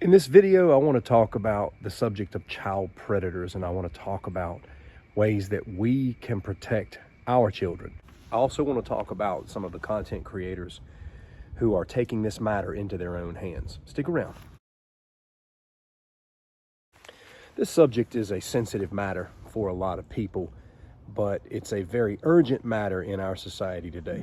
In this video, I want to talk about the subject of child predators, and I want to talk about ways that we can protect our children. I also want to talk about some of the content creators who are taking this matter into their own hands. Stick around. This subject is a sensitive matter for a lot of people, but it's a very urgent matter in our society today.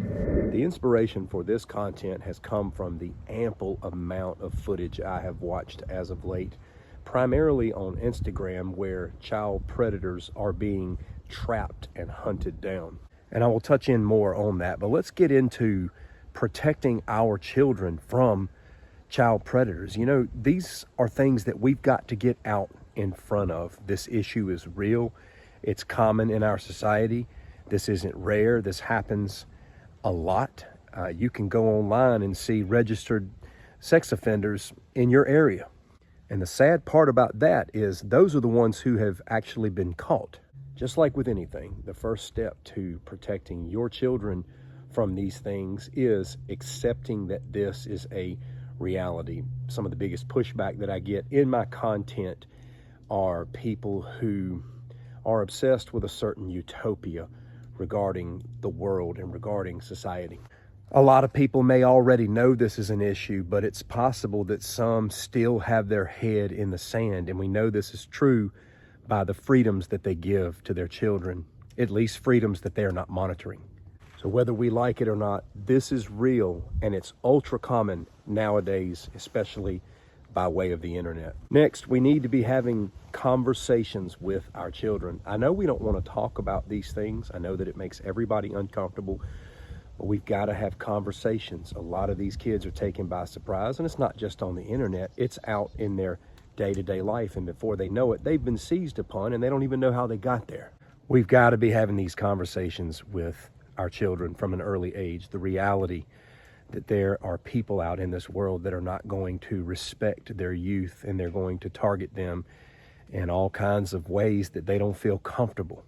The inspiration for this content has come from the ample amount of footage I have watched as of late, primarily on Instagram, where child predators are being trapped and hunted down. And I will touch in more on that, but let's get into protecting our children from child predators. You know, these are things that we've got to get out in front of. This issue is real. It's common in our society. This isn't rare. This happens a lot. You can go online and see registered sex offenders in your area. And the sad part about that is those are the ones who have actually been caught. Just like with anything, the first step to protecting your children from these things is accepting that this is a reality. Some of the biggest pushback that I get in my content are people who are obsessed with a certain utopia regarding the world and regarding society. A lot of people may already know this is an issue, but it's possible that some still have their head in the sand, and we know this is true by the freedoms that they give to their children, at least freedoms that they are not monitoring. So whether we like it or not, this is real, and it's ultra common nowadays, especially by way of the internet. Next, we need to be having conversations with our children. I know we don't want to talk about these things. I know that it makes everybody uncomfortable, but we've got to have conversations. A lot of these kids are taken by surprise, and it's not just on the internet, it's out in their day-to-day life, and before they know it, they've been seized upon and they don't even know how they got there. We've got to be having these conversations with our children from an early age. The reality that there are people out in this world that are not going to respect their youth, and they're going to target them in all kinds of ways that they don't feel comfortable.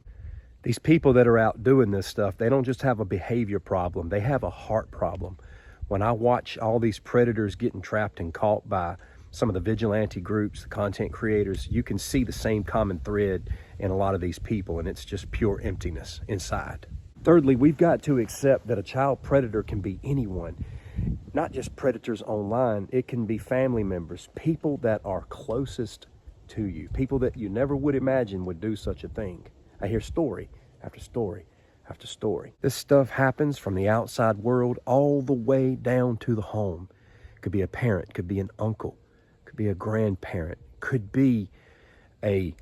These people that are out doing this stuff, they don't just have a behavior problem, they have a heart problem. When I watch all these predators getting trapped and caught by some of the vigilante groups, the content creators, you can see the same common thread in a lot of these people, and it's just pure emptiness inside. Thirdly, we've got to accept that a child predator can be anyone, not just predators online. It can be family members, people that are closest to you, people that you never would imagine would do such a thing. I hear story after story after story. This stuff happens from the outside world all the way down to the home. It could be a parent, could be an uncle, could be a grandparent, could be a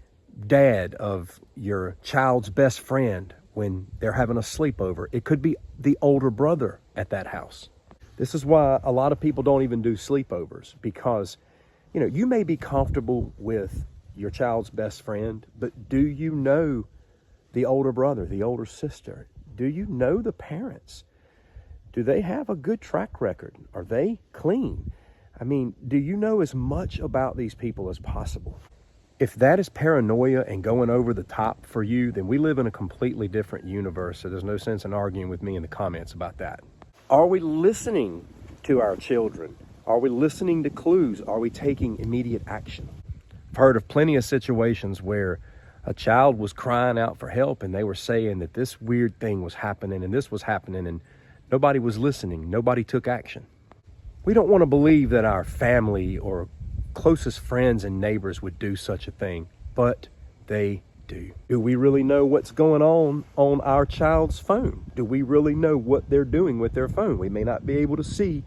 dad of your child's best friend when they're having a sleepover. It could be the older brother at that house. This is why a lot of people don't even do sleepovers, because, you know, you may be comfortable with your child's best friend, but do you know the older brother, the older sister? Do you know the parents? Do they have a good track record? Are they clean? I mean, do you know as much about these people as possible? If that is paranoia and going over the top for you, then we live in a completely different universe, so there's no sense in arguing with me in the comments about that. Are we listening to our children? Are we listening to clues? Are we taking immediate action? I've heard of plenty of situations where a child was crying out for help and they were saying that this weird thing was happening and this was happening, and nobody was listening. Nobody took action. We don't want to believe that our family or closest friends and neighbors would do such a thing, but they do. Do we really know what's going on our child's phone? Do we really know what they're doing with their phone? We may not be able to see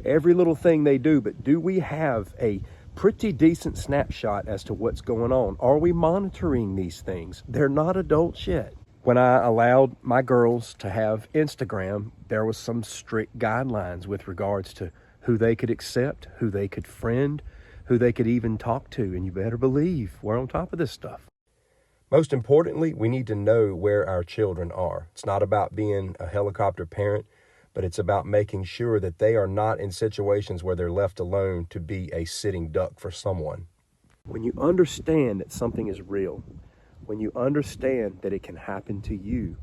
every little thing they do, but do we have a pretty decent snapshot as to what's going on? Are we monitoring these things? They're not adults yet. When I allowed my girls to have Instagram, there was some strict guidelines with regards to who they could accept, who they could friend, who they could even talk to, and you better believe we're on top of this stuff. Most importantly, we need to know where our children are. It's not about being a helicopter parent, but it's about making sure that they are not in situations where they're left alone to be a sitting duck for someone. When you understand that something is real, when you understand that it can happen to you,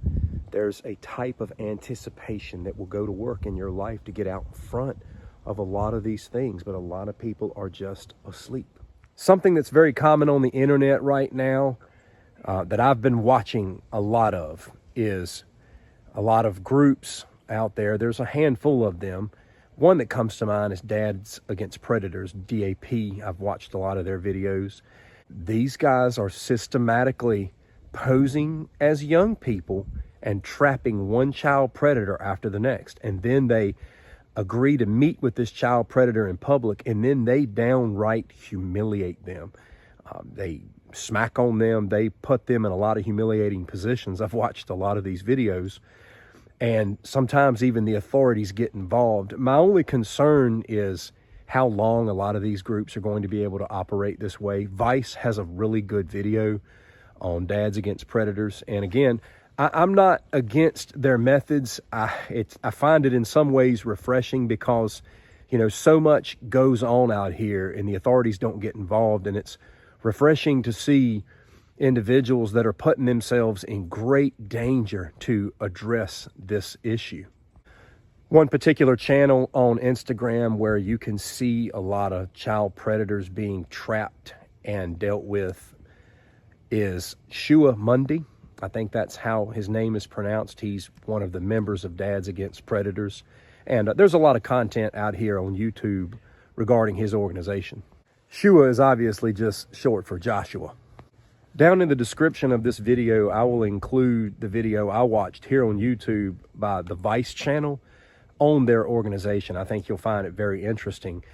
there's a type of anticipation that will go to work in your life to get out in front of a lot of these things, but a lot of people are just asleep. Something that's very common on the internet right now that I've been watching a lot of is a lot of groups out there. There's a handful of them. One that comes to mind is Dads Against Predators, DAP. I've watched a lot of their videos. These guys are systematically posing as young people and trapping one child predator after the next. And then they agree to meet with this child predator in public, and then they downright humiliate them. They smack on them. They put them in a lot of humiliating positions. I've watched a lot of these videos, and sometimes even the authorities get involved. My only concern is how long a lot of these groups are going to be able to operate this way. Vice has a really good video on Dads Against Predators. And again, I'm not against their methods. I find it in some ways refreshing because, you know, so much goes on out here and the authorities don't get involved. And it's refreshing to see individuals that are putting themselves in great danger to address this issue. One particular channel on Instagram where you can see a lot of child predators being trapped and dealt with is Shua Mundi. I think that's how his name is pronounced. He's one of the members of Dads Against Predators. And there's a lot of content out here on YouTube regarding his organization. Shua is obviously just short for Joshua. Down in the description of this video, I will include the video I watched here on YouTube by the Vice channel on their organization. I think you'll find it very interesting.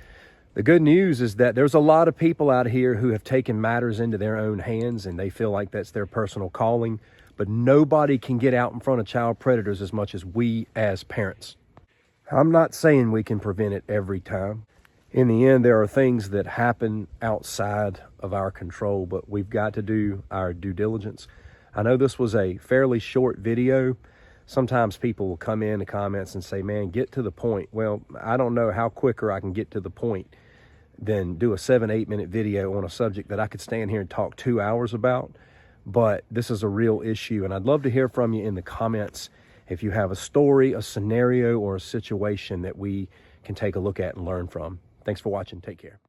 The good news is that there's a lot of people out here who have taken matters into their own hands and they feel like that's their personal calling, but nobody can get out in front of child predators as much as we as parents. I'm not saying we can prevent it every time. In the end, there are things that happen outside of our control, but we've got to do our due diligence. I know this was a fairly short video. Sometimes people will come in the comments and say, man, get to the point. Well, I don't know how quicker I can get to the point than do a 7-8 minute video on a subject that I could stand here and talk 2 hours about. But this is a real issue, and I'd love to hear from you in the comments if you have a story, a scenario, or a situation that we can take a look at and learn from. Thanks for watching. Take care.